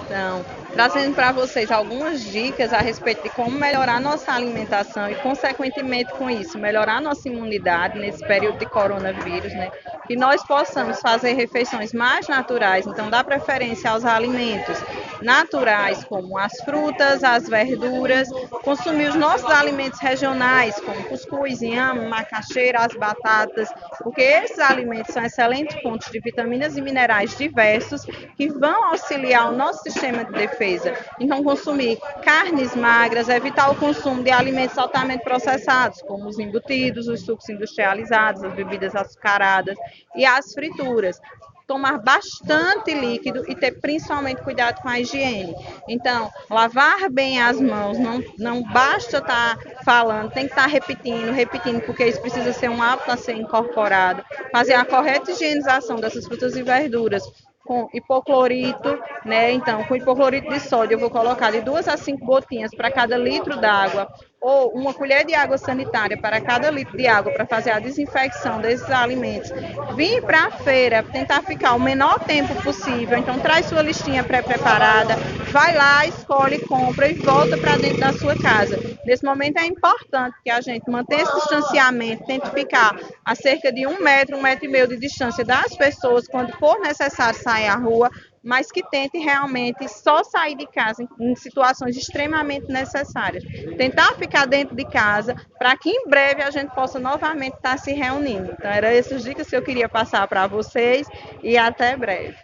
Então, trazendo para vocês algumas dicas a respeito de como melhorar nossa alimentação e, consequentemente, com isso, melhorar nossa imunidade nesse período de coronavírus, né? Que nós possamos fazer refeições mais naturais, então, dar preferência aos alimentos naturais, como as frutas, as verduras, consumir os nossos alimentos regionais, como cuscuz, inhame, macaxeira, as batatas, porque esses alimentos são excelentes fontes de vitaminas e minerais diversos que vão auxiliar o nosso sistema de defesa. Então, consumir carnes magras, evitar o consumo de alimentos altamente processados, como os embutidos, os sucos industrializados, as bebidas açucaradas e as frituras. Tomar bastante líquido e ter principalmente cuidado com a higiene. Então, lavar bem as mãos, não basta estar falando, tem que estar repetindo, porque isso precisa ser um hábito a ser incorporado. Fazer a correta higienização dessas frutas e verduras com hipoclorito, né? Então, com hipoclorito de sódio, eu vou colocar de 2 a 5 gotinhas para cada litro d'água, ou uma colher de água sanitária para cada litro de água para fazer a desinfecção desses alimentos. Vir para a feira, tentar ficar o menor tempo possível. Então, traz sua listinha pré-preparada, vai lá, escolhe, compra e volta para dentro da sua casa. Nesse momento é importante que a gente mantenha esse distanciamento, tente ficar a cerca de 1 metro, 1 metro e meio de distância das pessoas quando for necessário sair à rua, mas que tente realmente só sair de casa em situações extremamente necessárias. Tentar ficar dentro de casa para que em breve a gente possa novamente estar se reunindo. Então, eram essas dicas que eu queria passar para vocês e até breve.